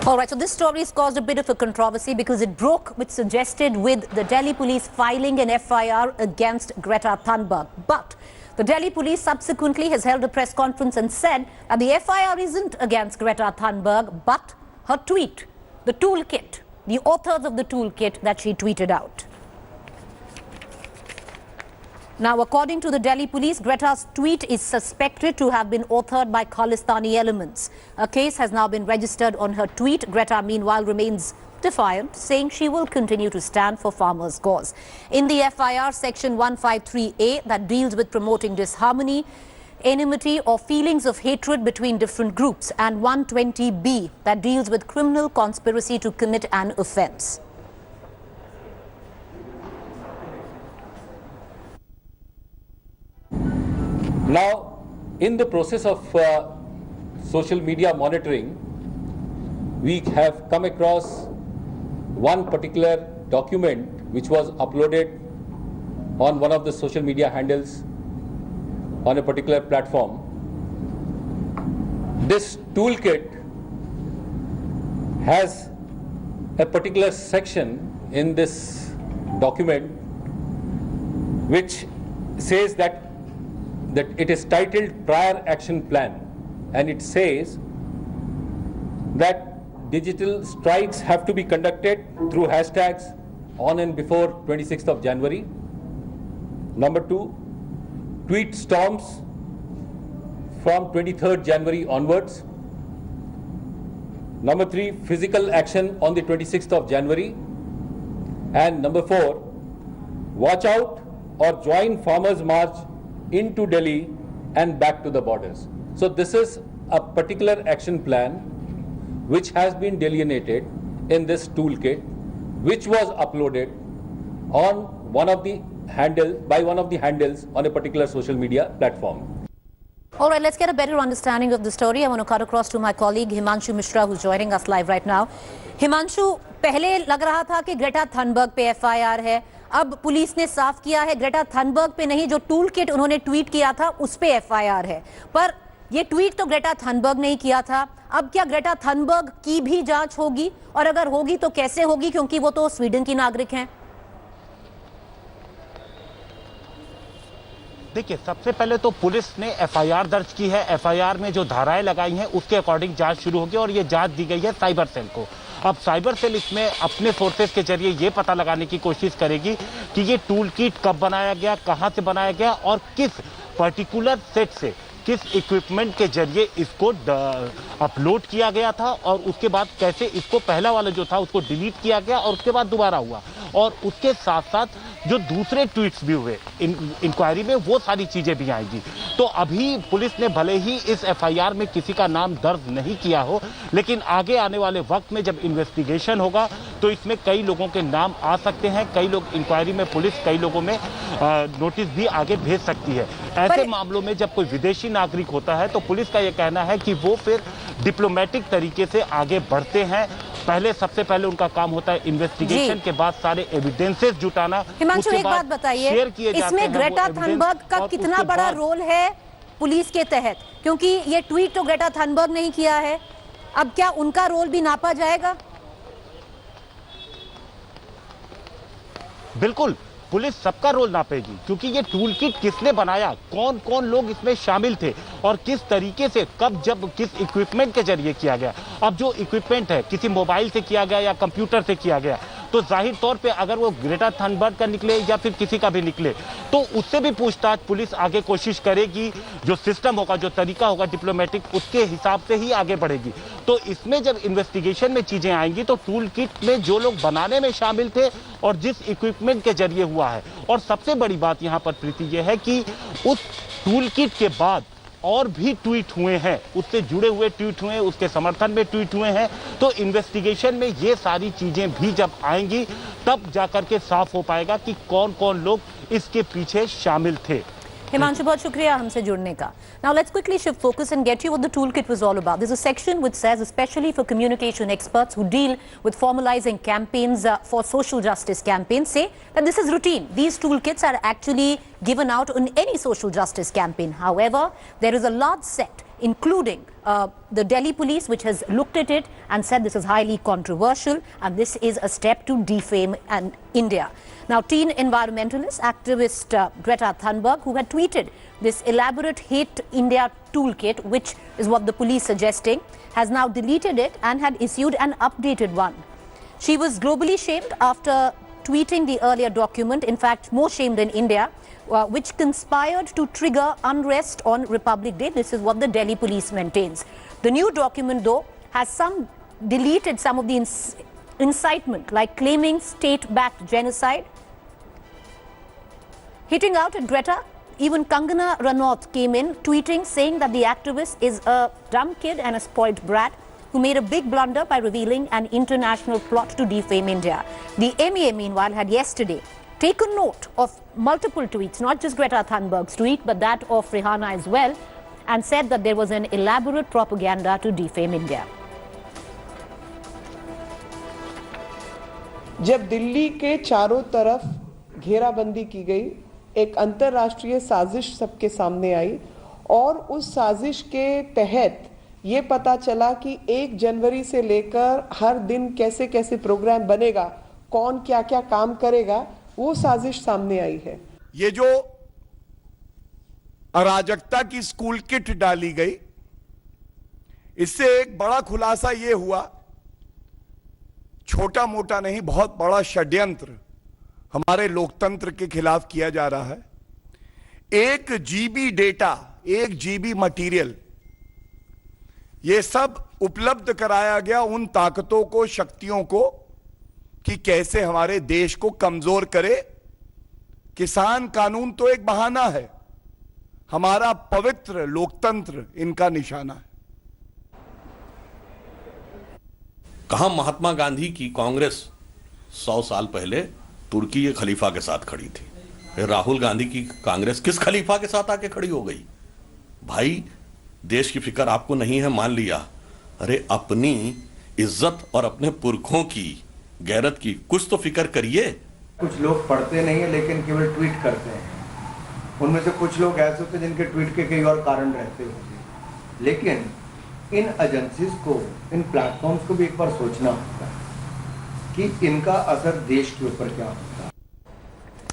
All right, so this story has caused a bit of a controversy because it broke, which suggested with the Delhi police filing an FIR against Greta Thunberg. But the Delhi police subsequently has held a press conference and said that the FIR isn't against Greta Thunberg, but her tweet, the toolkit, the authors of the toolkit that she tweeted out. Now, according to the Delhi police, Greta's tweet is suspected to have been authored by Khalistani elements. A case has now been registered on her tweet. Greta, meanwhile, remains defiant, saying she will continue to stand for farmers' cause. In the FIR, section 153A, that deals with promoting disharmony, enmity or feelings of hatred between different groups, and 120B, that deals with criminal conspiracy to commit an offence. Now, in the process of social media monitoring, we have come across one particular document which was uploaded on one of the social media handles on a particular platform. This toolkit has a particular section in this document which says that it is titled Prior Action Plan, and it says that digital strikes have to be conducted through hashtags on and before 26th of January. Number 2, tweet storms from 23rd January onwards. Number 3, physical action on the 26th of January. And number 4, watch out or join farmers' march into Delhi and back to the borders. So this is a particular action plan which has been delineated in this toolkit, which was uploaded on one of the handles on a particular social media platform. All right, let's get a better understanding of the story. I want to cut across to my colleague Himanshu Mishra, who's joining us live right now. Himanshu, पहले लग रहा था कि Greta Thunberg पे FIR है, अब police ने साफ किया है ग्रेटा थनबर्ग पे नहीं, जो टूल किट उन्होंने ट्वीट किया था उस पे FIR है। पर ये ट्वीट तो ग्रेटा थनबर्ग ने ही किया था। अब क्या ग्रेटा थनबर्ग की भी जांच होगी, और अगर होगी तो कैसे होगी, क्योंकि वो तो स्वीडन की नागरिक हैं? देखिए, सबसे पहले तो पुलिस ने FIR दर्ज की है। FIR में जो धाराएं लगाई हैं उसके अकॉर्डिंग जांच शुरू होगी, और ये जांच दी गई है साइबर सेल को। अब साइबर सेल इसमें अपने सोर्सेज के जरिए ये पता लगाने की कोशिश करेगी कि ये टूल किट कब बनाया गया, कहां से बनाया गया, और किस पर्टिकुलर सेट से, किस इक्विपमेंट के जरिए इसको अपलोड किया गया था, और उसके बाद कैसे इसको पहला वाला जो था उसको डिलीट किया गया और उसके बाद दोबारा हुआ, और उसके साथ साथ जो दूसरे ट्वीट्स भी हुए इंक्वायरी में, वो सारी चीजें भी आएंगी। तो अभी पुलिस ने भले ही इस FIR में किसी का नाम दर्ज नहीं किया हो, लेकिन आगे आने वाले वक्त में जब इन्वेस्टिगेशन होगा तो इसमें कई लोगों के नाम आ सकते हैं। कई लोग इंक्वायरी में, पुलिस कई लोगों में नोटिस भी आगे भेज सकती है। ऐसे मामलों में जब कोई विदेशी नागरिक होता है तो पुलिस का यह कहना है कि वो फिर डिप्लोमेटिक तरीके से आगे बढ़ते हैं। सबसे पहले उनका काम होता है इन्वेस्टिगेशन के बाद सारे एविडेंसेस जुटाना। हिमांशु, एक बात बताइए, इसमें ग्रेटा थनबर्ग का कितना बड़ा रोल है पुलिस के तहत, क्योंकि ये ट्वीट तो ग्रेटा थनबर्ग ने ही किया है, अब क्या उनका रोल भी नापा जाएगा? बिल्कुल, पुलिस सबका रोल नापेगी, क्योंकि ये टूल किट किसने बनाया, कौन कौन लोग इसमें शामिल थे, और किस तरीके से, कब, जब, किस इक्विपमेंट के जरिए किया गया। अब जो इक्विपमेंट है किसी मोबाइल से किया गया या कंप्यूटर से किया गया, तो जाहिर तौर पे अगर वो ग्रेटा थनबर्ग का निकले या फिर किसी का भी निकले तो उससे भी पूछताछ पुलिस आगे कोशिश करेगी। जो सिस्टम होगा, जो तरीका होगा डिप्लोमेटिक, उसके हिसाब से ही आगे बढ़ेगी। तो इसमें जब इन्वेस्टिगेशन में चीजें आएंगी तो टूल किट में जो लोग बनाने में शामिल थे और जिस इक्विपमेंट के जरिए हुआ है, और सबसे बड़ी बात यहाँ पर प्रीति ये है कि उस टूल किट के बाद और भी ट्वीट हुए हैं, उससे जुड़े हुए ट्वीट हुए हैं, उसके समर्थन में ट्वीट हुए हैं। तो इन्वेस्टिगेशन में ये सारी चीजें भी जब आएंगी तब जाकर के साफ हो पाएगा कि कौन कौन लोग इसके पीछे शामिल थे। हिमांशु, बहुत शुक्रिया हमसे जुड़ने का। Now let's quickly shift focus and get you what the toolkit was all about. There's a section which says, especially for communication experts who deal with formalizing campaigns for social justice campaigns, say that this is routine. These toolkits are actually given out on any social justice campaign. However, there is a large set including the Delhi police, which has looked at it and said this is highly controversial and this is a step to defame India. Now, teen environmentalist activist Greta Thunberg, who had tweeted this elaborate Hate India toolkit, which is what the police suggesting, has now deleted it and had issued an updated one. She was globally shamed after tweeting the earlier document, in fact, more shamed in India, which conspired to trigger unrest on Republic Day. This is what the Delhi police maintains. The new document, though, has deleted some of the incitement, like claiming state-backed genocide. Hitting out at Greta, even Kangana Ranaut came in, tweeting, saying that the activist is a dumb kid and a spoiled brat who made a big blunder by revealing an international plot to defame India. The MEA, meanwhile, had yesterday taken note of multiple tweets, not just Greta Thunberg's tweet, but that of Rihanna as well, and said that there was an elaborate propaganda to defame India. जब दिल्ली के चारों तरफ घेराबंदी की गई, एक अंतर्राष्ट्रीय साजिश सबके सामने आई और उस साजिश के तहत ये पता चला कि 1 जनवरी से लेकर हर दिन कैसे कैसे प्रोग्राम बनेगा, कौन क्या क्या काम करेगा, वो साजिश सामने आई है। ये जो अराजकता की स्कूल किट डाली गई, इससे एक बड़ा खुलासा ये हुआ, छोटा मोटा नहीं, बहुत बड़ा षड्यंत्र हमारे लोकतंत्र के खिलाफ किया जा रहा है। 1 GB डेटा, 1 GB मटेरियल, ये सब उपलब्ध कराया गया उन ताकतों को, शक्तियों को, कि कैसे हमारे देश को कमजोर करे। किसान कानून तो एक बहाना है, हमारा पवित्र लोकतंत्र इनका निशाना है। कहां महात्मा गांधी की कांग्रेस 100 साल पहले तुर्की के खलीफा के साथ खड़ी थी, फिर राहुल गांधी की कांग्रेस किस खलीफा के साथ आके खड़ी हो गई? भाई, देश की फिक्र आपको नहीं है, मान लिया, अरे अपनी इज्जत और अपने पुरखों की गैरत की कुछ तो फिक्र करिए। कुछ लोग पढ़ते नहीं है लेकिन केवल ट्वीट करते हैं। उनमें से कुछ लोग ऐसे होते हैं जिनके ट्वीट के कई और कारण रहते होंगे, लेकिन इन एजेंसीज को, इन प्लेटफॉर्म्स को भी एक बार सोचना होता है कि इनका असर देश के ऊपर क्या होता है।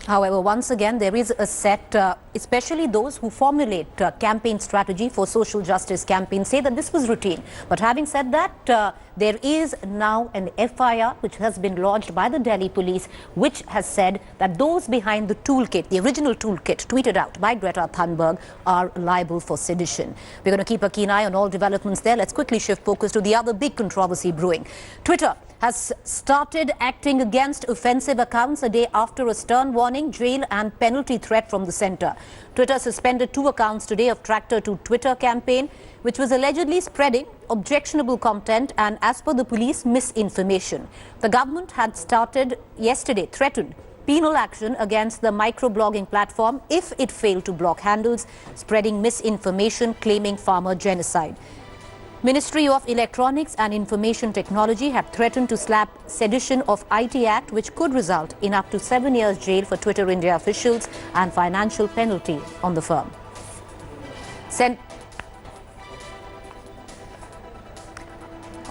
However, once again, there is a set, especially those who formulate campaign strategy for social justice campaigns, say that this was routine. But having said that, there is now an FIR which has been lodged by the Delhi police, which has said that those behind the toolkit, the original toolkit tweeted out by Greta Thunberg, are liable for sedition. We're going to keep a keen eye on all developments there. Let's quickly shift focus to the other big controversy brewing. Twitter has started acting against offensive accounts a day after a stern warning, jail and penalty threat from the centre. Twitter suspended 2 accounts today of Tractor to Twitter campaign, which was allegedly spreading objectionable content and, as per the police, misinformation. The government had started yesterday, threatened penal action against the microblogging platform if it failed to block handles spreading misinformation claiming farmer genocide. Ministry of Electronics and Information Technology had threatened to slap sedition of IT Act, which could result in up to 7 years jail for Twitter India officials and financial penalty on the firm.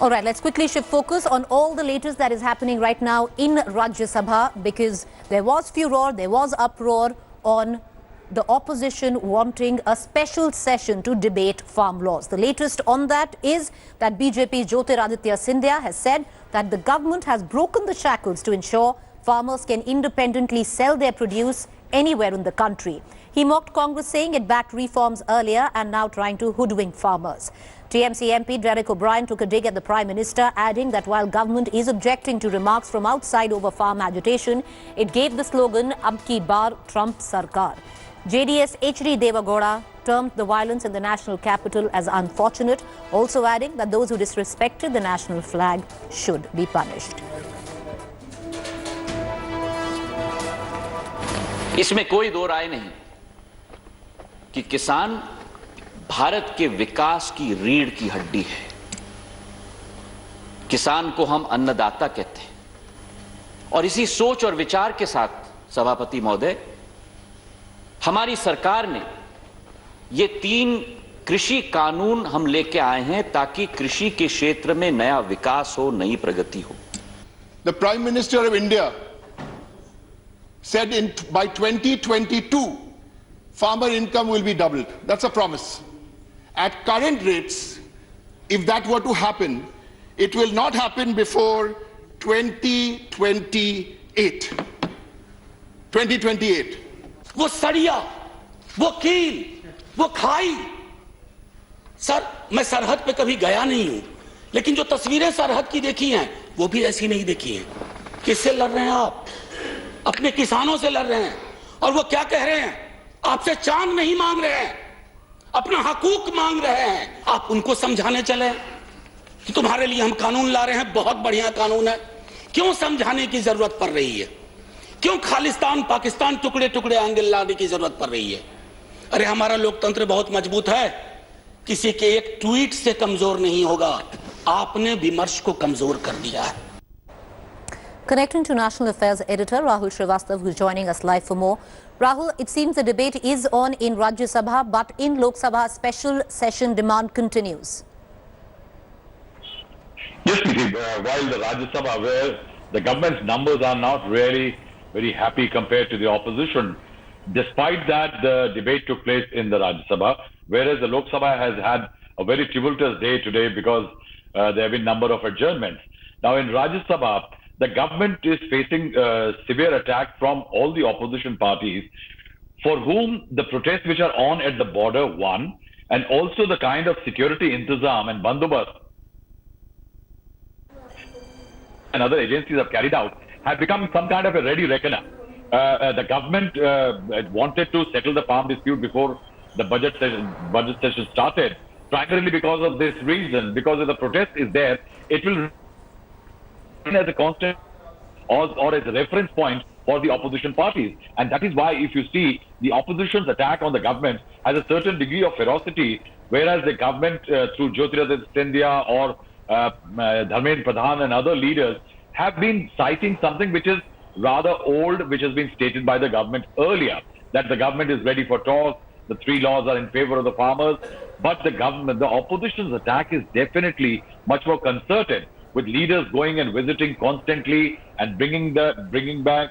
All right, let's quickly shift focus on all the latest that is happening right now in Rajya Sabha, because there was furor, there was uproar on the opposition wanting a special session to debate farm laws. The latest on that is that BJP's Jyotiraditya Scindia has said that the government has broken the shackles to ensure farmers can independently sell their produce anywhere in the country. He mocked Congress, saying it backed reforms earlier and now trying to hoodwink farmers. TMC MP Derek O'Brien took a dig at the Prime Minister, adding that while government is objecting to remarks from outside over farm agitation, it gave the slogan "Ab ki baar Trump Sarkar." JDS HD Devagowda termed the violence in the national capital as unfortunate, also adding that those who disrespected the national flag should be punished. इसमें कोई दो राय नहीं कि किसान भारत के विकास की रीढ़ की हड्डी है। किसान को हम अन्नदाता कहते हैं और इसी सोच और विचार के साथ सभापति महोदय, हमारी सरकार ने ये 3 कृषि कानून हम लेके आए हैं ताकि कृषि के क्षेत्र में नया विकास हो, नई प्रगति हो। The Prime Minister of India said by 2022 farmer income will be doubled. That's a promise. At current rates, if that were to happen, it will not happen before 2028. 2028. वो सड़िया, वो कील, वो खाई। सर, मैं सरहद पे कभी गया नहीं हूं, लेकिन जो तस्वीरें सरहद की देखी हैं वो भी ऐसी नहीं देखी हैं। किससे लड़ रहे हैं आप? अपने किसानों से लड़ रहे हैं। और वो क्या कह रहे हैं? आपसे चांद नहीं मांग रहे हैं, अपना हकूक मांग रहे हैं। आप उनको समझाने चले कि तुम्हारे लिए हम कानून ला रहे हैं, बहुत बढ़िया कानून है। क्यों समझाने की जरूरत पड़ रही है? क्यों खालिस्तान पाकिस्तान टुकड़े टुकड़े आगे लाने की जरूरत पड़ रही है? अरे हमारा लोकतंत्र बहुत मजबूत है, किसी के एक ट्वीट से कमजोर नहीं होगा। आपने विमर्श को कमजोर कर दिया है। Connecting to National Affairs editor Rahul Srivastava, who's joining us live for more. Rahul, it seems the debate is on in Rajya Sabha, but in Lok Sabha, special session demand continues. Yes, while the Rajya Sabha, where the government's numbers are not really very happy compared to the opposition, despite that, the debate took place in the Rajya Sabha, whereas the Lok Sabha has had a very tumultuous day today because there have been a number of adjournments. Now, in Rajya Sabha, the government is facing severe attack from all the opposition parties, for whom the protests which are on at the border, one, and also the kind of security intizam and bandobast and other agencies have carried out, have become some kind of a ready reckoner. The government wanted to settle the farm dispute before the budget session started, primarily because of this reason, because if the protest is there, it will as a constant or as a reference point for the opposition parties. And that is why if you see the opposition's attack on the government has a certain degree of ferocity, whereas the government through Jyotiraditya Scindia or Dharmendra Pradhan and other leaders have been citing something which is rather old, which has been stated by the government earlier, that the government is ready for talks, the 3 laws are in favor of the farmers, but the opposition's attack is definitely much more concerted, with leaders going and visiting constantly and bringing back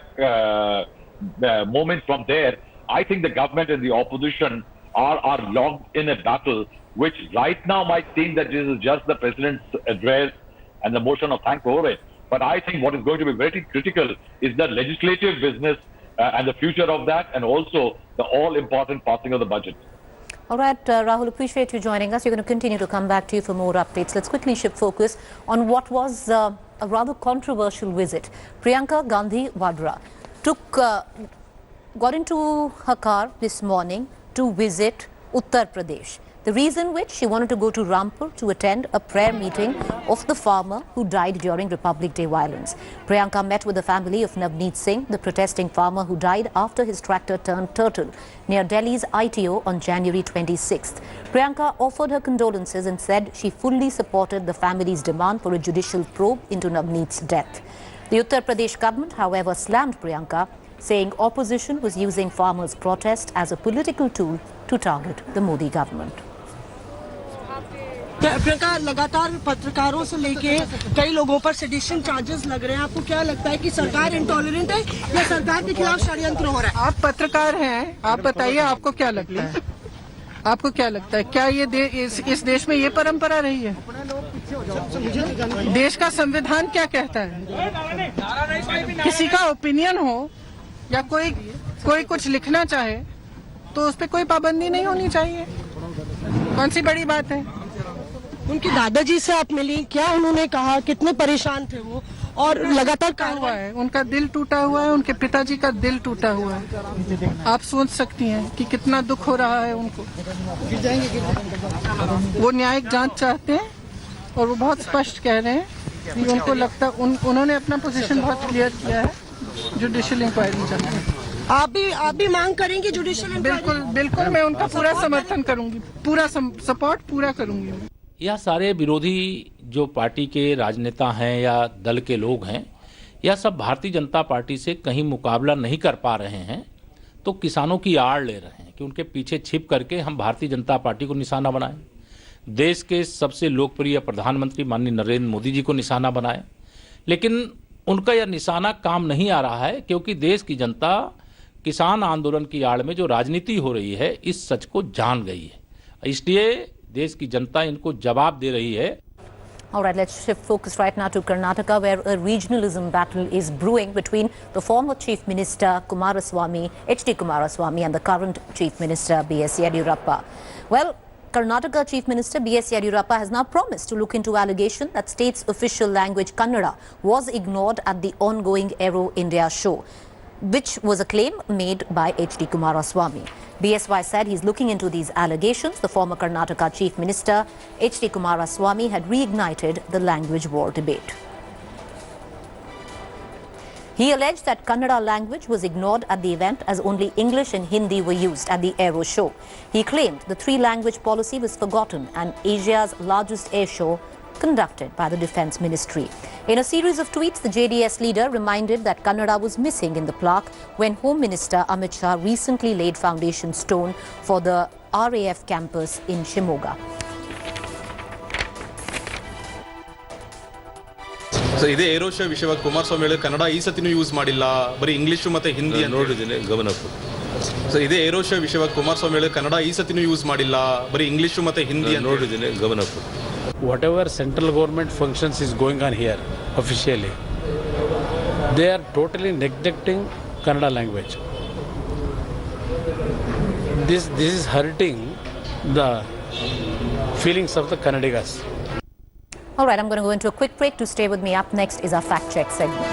moments from there. I think the government and the opposition are locked in a battle, which right now might seem that this is just the president's address and the motion of thanks for it. But I think what is going to be very critical is the legislative business and the future of that, and also the all-important passing of the budget. All right, Rahul, appreciate you joining us. You're going to continue to come back to you for more updates. Let's quickly shift focus on what was a rather controversial visit. Priyanka Gandhi Vadra got into her car this morning to visit Uttar Pradesh. The reason which she wanted to go to Rampur to attend a prayer meeting of the farmer who died during Republic Day violence. Priyanka met with the family of Navneet Singh, the protesting farmer who died after his tractor turned turtle near Delhi's ITO on January 26th. Priyanka offered her condolences and said she fully supported the family's demand for a judicial probe into Navneet's death. The Uttar Pradesh government, however, slammed Priyanka, saying opposition was using farmers' protest as a political tool to target the Modi government. Priyanka, लगातार पत्रकारों से लेके कई लोगों पर sedition charges लग रहे हैं। आपको क्या लगता है कि सरकार इंटॉलरेंट है या सरकार के खिलाफ षड्यंत्र हो रहा है? आप पत्रकार हैं, आप बताइए आपको क्या लगता है? आपको क्या लगता है, क्या ये इस देश में ये परंपरा रही है? देश का संविधान क्या कहता है? किसी का ओपिनियन हो या कोई कुछ लिखना चाहे तो उस पर कोई पाबंदी नहीं होनी चाहिए। कौन सी बड़ी बात है? उनके दादाजी से आप मिली, क्या उन्होंने कहा, कितने परेशान थे वो, और लगातार क्या हुआ है? उनका दिल टूटा हुआ है, उनके पिताजी का दिल टूटा हुआ है। आप सोच सकती हैं कि कितना दुख हो रहा है उनको। वो न्यायिक जांच चाहते हैं और वो बहुत स्पष्ट कह रहे हैं कि उनको लगता उन्होंने अपना पोजीशन बहुत क्लियर किया है, जुडिशियल इंक्वायरी चाहते हैं। आप भी मांग करेंगे जुडिशियल इंक्वायरी? बिल्कुल मैं उनका पूरा समर्थन करूंगी, पूरा सपोर्ट पूरा करूंगी। यह सारे विरोधी जो पार्टी के राजनेता हैं या दल के लोग हैं, यह सब भारतीय जनता पार्टी से कहीं मुकाबला नहीं कर पा रहे हैं। तो किसानों की आड़ ले रहे हैं कि उनके पीछे छिप करके हम भारतीय जनता पार्टी को निशाना बनाएं, देश के सबसे लोकप्रिय प्रधानमंत्री माननीय नरेंद्र मोदी जी को निशाना बनाएं। लेकिन उनका यह निशाना काम नहीं आ रहा है, क्योंकि देश की जनता किसान आंदोलन की आड़ में जो राजनीति हो रही है इस सच को जान गई है, इसलिए देश की जनता इनको जवाब दे रही है। All right, let's shift focus right now to Karnataka, where a regionalism battle is brewing between the former Chief Minister Kumaraswamy, H.D. Kumaraswamy, and the current Chief Minister B.S. Yediyurappa. Well, Karnataka Chief Minister B.S. Yediyurappa has now promised to look into allegation that state's official language Kannada was ignored at the ongoing Aero India show, which was a claim made by H.D. Kumaraswamy. BSY said he's looking into these allegations. The former Karnataka Chief Minister H.D. Kumaraswamy had reignited the language war debate. He alleged that Kannada language was ignored at the event as only English and Hindi were used at the Aero show. He claimed the three-language policy was forgotten and Asia's largest air show conducted by the Defence Ministry. In a series of tweets, the JDS leader reminded that Kannada was missing in the plaque when Home Minister Amit Shah recently laid foundation stone for the RAF campus in Shimoga. So, ಇದೇ aero show ವಿಷಯವಾಗಿ ಕುಮಾರಸ್ವಾಮಿ ಹೇಳಿದ್ರು ಕನ್ನಡ ಈ ಸತಿನೂ use ಮಾಡಿಲ್ಲ, ಬರೀ English ಮತ್ತೆ ಹಿಂದಿ ಅಂತ ನೋಡಿದ್ದೀನಿ ಗಮನ. ಸೊ ಇದೇ ಏರೋ ಶೋ ವಿಷಯವಾಗಿ ಕುಮಾರಸ್ವಾಮಿ ಹೇಳಿದ್ರು ಕನ್ನಡ ಈ ಸತಿನೂ ಯೂಸ್ ಮಾಡಿಲ್ಲ, ಬರೀ ಇಂಗ್ಲಿಷು ಮತ್ತೆ ಹಿಂದಿ ಅಂತ ನೋಡಿದ್ದೀನಿ ಗಮನ. Whatever central government functions is going on here officially, they are totally neglecting Kannada language. This is hurting the feelings of the Kannadigas. All right, I'm going to go into a quick break. To stay with me, up next is our fact check segment.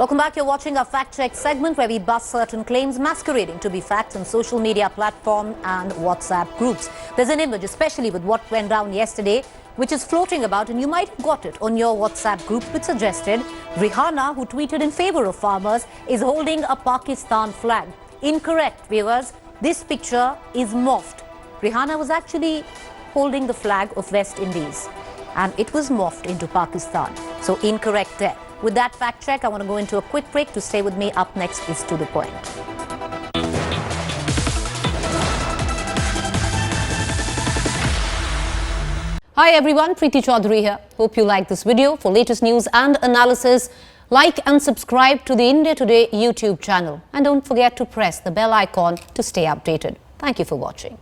Welcome back. You're watching our fact check segment, where we bust certain claims masquerading to be facts on social media platforms and WhatsApp groups. There's an image, especially with what went down yesterday, which is floating about, and you might have got it on your WhatsApp group, which suggested Rihanna, who tweeted in favor of farmers, is holding a Pakistan flag. Incorrect, viewers. This picture is morphed. Rihanna was actually holding the flag of West Indies, and it was morphed into Pakistan. So incorrect there. With that fact check, I want to go into a quick break. To stay with me, up next is To The Point. Hi everyone, Preeti Chaudhary here. Hope you like this video. For latest news and analysis, like and subscribe to the India Today YouTube channel. And don't forget to press the bell icon to stay updated. Thank you for watching.